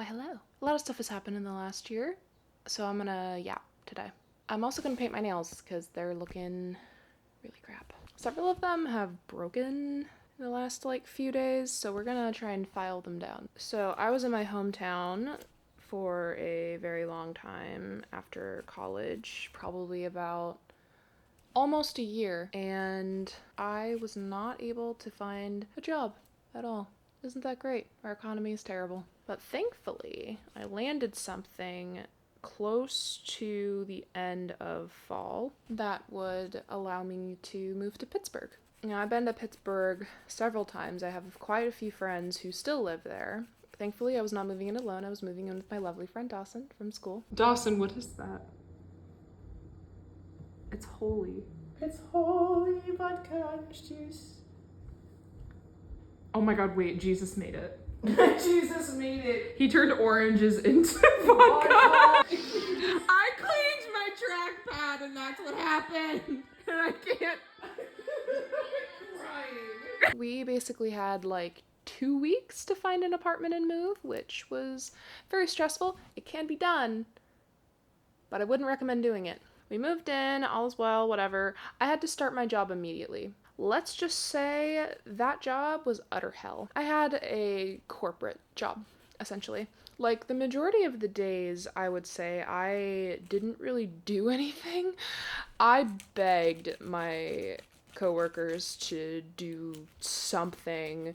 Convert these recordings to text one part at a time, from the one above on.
Why, hello. A lot of stuff has happened in the last year, so I'm gonna yap today. I'm also gonna paint my nails because they're looking really crap. Several of them have broken in the last few days, so we're gonna try and file them down. So I was in my hometown for a very long time after college, probably about almost a year, and I was not able to find a job at all. Isn't that great? Our economy is terrible. But thankfully, I landed something close to the end of fall that would allow me to move to Pittsburgh. I've been to Pittsburgh several times. I have quite a few friends who still live there. Thankfully, I was not moving in alone. I was moving in with my lovely friend Dawson from school. Dawson, what is that? It's holy. It's holy vodka orange juice. Oh my god, wait, Jesus made it. Jesus made it. He turned oranges into vodka. I cleaned my trackpad and that's what happened. And I can't. Crying. We basically had 2 weeks to find an apartment and move, which was very stressful. It can be done, but I wouldn't recommend doing it. We moved in, all is well, whatever. I had to start my job immediately. Let's just say that job was utter hell. I had a corporate job, essentially. The majority of the days, I would say, I didn't really do anything. I begged my coworkers to do something,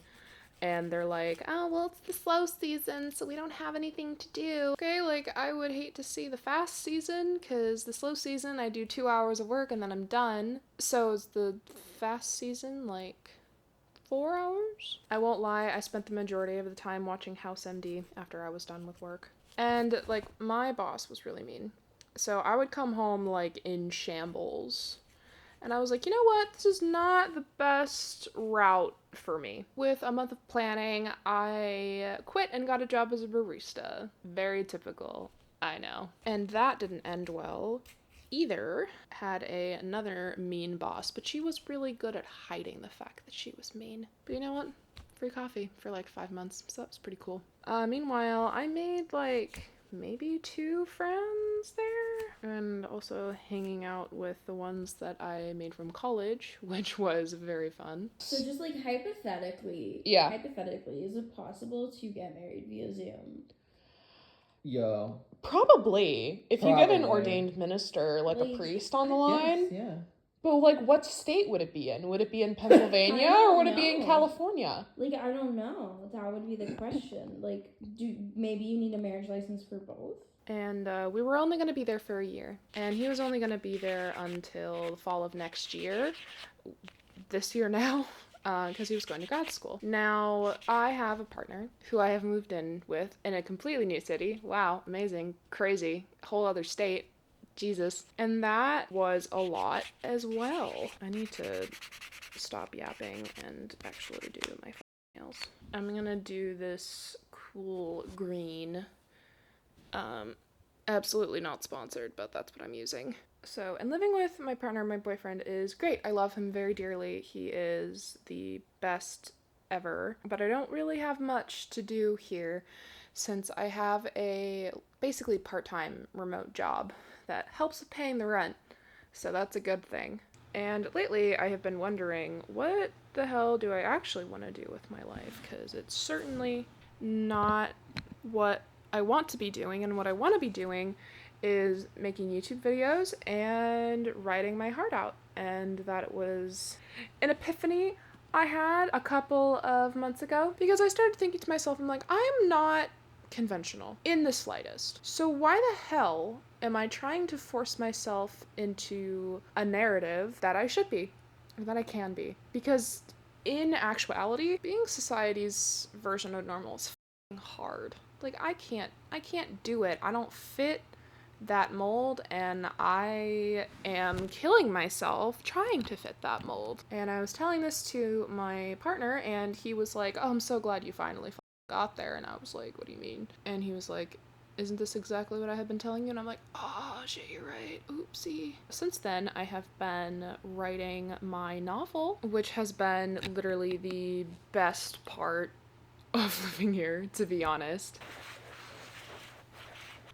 and they're like, oh, well, it's the slow season, so we don't have anything to do. Okay, I would hate to see the fast season, because the slow season, I do 2 hours of work and then I'm done. So is the fast season 4 hours? I won't lie, I spent the majority of the time watching House MD after I was done with work. And, my boss was really mean. So I would come home, in shambles. And I was like, you know what? This is not the best route for me. With a month of planning, I quit and got a job as a barista. Very typical, I know. And that didn't end well either. Had another mean boss, but she was really good at hiding the fact that she was mean. But you know what? Free coffee for 5 months, so that was pretty cool. Meanwhile, I made maybe 2 friends there, and also hanging out with the ones that I made from college, which was very fun. So just hypothetically, Yeah. is it possible to get married via Zoom? Yo. Probably. If you get an Probably. ordained minister, a priest on the line. Yes, yeah. But what state would it be in? Would it be in Pennsylvania or would it be in California? I don't know. That would be the question. Maybe you need a marriage license for both? And we were only going to be there for a year. And he was only going to be there until the fall of next year. This year now. Because he was going to grad school. Now, I have a partner who I have moved in with in a completely new city. Wow, amazing, crazy, whole other state. Jesus. And that was a lot as well. I need to stop yapping and actually do my nails. I'm gonna do this cool green. Absolutely not sponsored, but that's what I'm using. So, and living with my partner, my boyfriend, is great. I love him very dearly. He is the best ever. But I don't really have much to do here since I have a basically part-time remote job that helps with paying the rent. So that's a good thing. And lately I have been wondering, what the hell do I actually want to do with my life? Because it's certainly not what I want to be doing, and what I want to be doing is making YouTube videos and writing my heart out. And that was an epiphany I had a couple of months ago, because I started thinking to myself, I'm like, I'm not conventional in the slightest. So why the hell am I trying to force myself into a narrative that I should be, or that I can be? Because in actuality, being society's version of normal is f***ing hard. I can't do it. I don't fit that mold, and I am killing myself trying to fit that mold. And I was telling this to my partner, and he was like, oh, I'm so glad you finally got there. And I was like, what do you mean? And he was like, isn't this exactly what I have been telling you? And I'm like, oh shit, you're right, oopsie. Since then, I have been writing my novel, which has been literally the best part of living here, to be honest.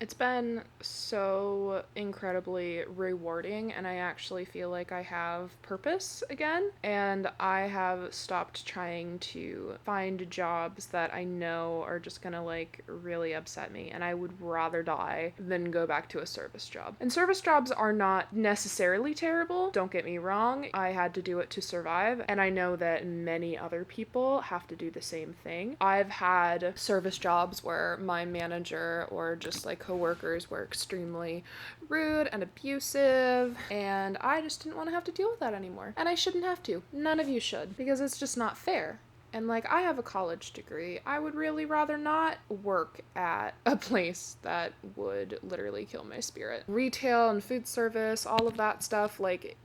It's been so incredibly rewarding, and I actually feel like I have purpose again, and I have stopped trying to find jobs that I know are just gonna like really upset me, and I would rather die than go back to a service job. And service jobs are not necessarily terrible, don't get me wrong. I had to do it to survive, and I know that many other people have to do the same thing. I've had service jobs where my manager or just like coworkers were extremely rude and abusive, and I just didn't want to have to deal with that anymore. And I shouldn't have to. None of you should, because it's just not fair. And like, I have a college degree. I would really rather not work at a place that would literally kill my spirit. Retail and food service, all of that stuff, like,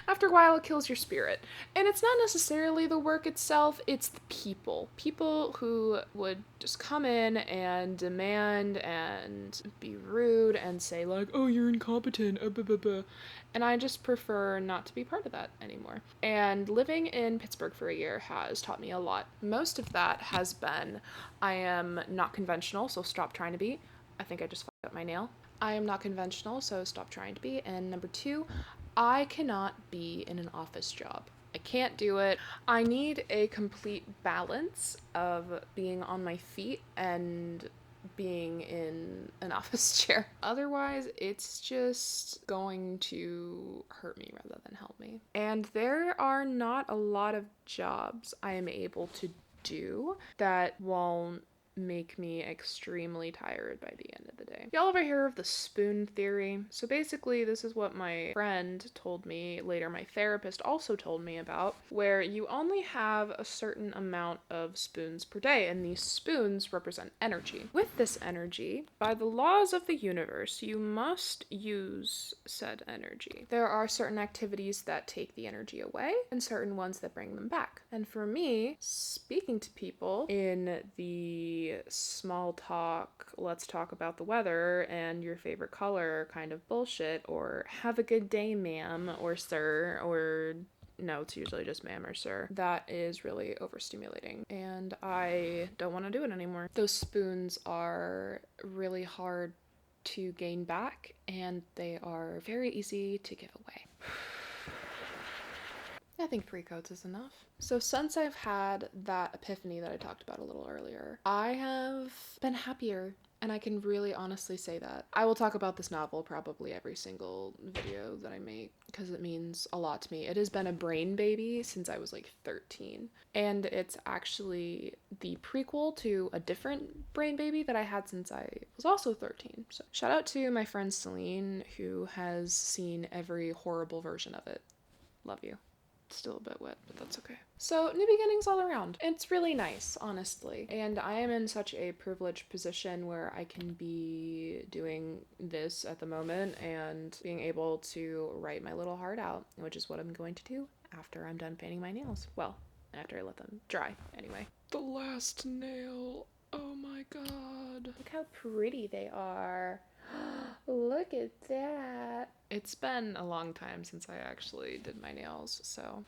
after a while it kills your spirit. And it's not necessarily the work itself, it's the people. People who would just come in and demand and be rude and say like, oh, you're incompetent, and I just prefer not to be part of that anymore. And living in Pittsburgh for a year has taught me a lot. Most of that has been, I am not conventional, so stop trying to be. I think I just fucked up my nail. I am not conventional, so stop trying to be. And number 2, I cannot be in an office job. I can't do it. I need a complete balance of being on my feet and being in an office chair. Otherwise, it's just going to hurt me rather than help me. And there are not a lot of jobs I am able to do that won't make me extremely tired by the end of the day. Y'all ever hear of the spoon theory? So basically, this is what my friend told me later, my therapist also told me about, where you only have a certain amount of spoons per day, and these spoons represent energy. With this energy, by the laws of the universe, you must use said energy. There are certain activities that take the energy away, and certain ones that bring them back. And for me, speaking to people in the small talk, let's talk about the weather and your favorite color kind of bullshit, or have a good day, ma'am, or sir, or no, it's usually just ma'am or sir. That is really overstimulating, and I don't want to do it anymore. Those spoons are really hard to gain back, and they are very easy to give away. I think 3 coats is enough. So since I've had that epiphany that I talked about a little earlier, I have been happier, and I can really honestly say that. I will talk about this novel probably every single video that I make, because it means a lot to me. It has been a brain baby since I was like 13, and it's actually the prequel to a different brain baby that I had since I was also 13. So shout out to my friend Celine, who has seen every horrible version of it. Love you. Still a bit wet, but that's okay. So, new beginnings all around. It's really nice, honestly. And I am in such a privileged position where I can be doing this at the moment and being able to write my little heart out, which is what I'm going to do after I'm done painting my nails. Well, after I let them dry, anyway. The last nail. Oh my god. Look how pretty they are. Look at that. It's been a long time since I actually did my nails, so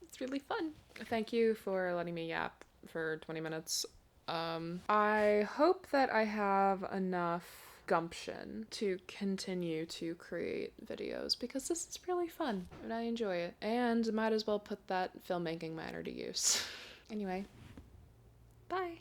it's really fun. Thank you for letting me yap for 20 minutes. I hope that I have enough gumption to continue to create videos, because this is really fun and I enjoy it, and might as well put that filmmaking minor to use. Anyway, bye.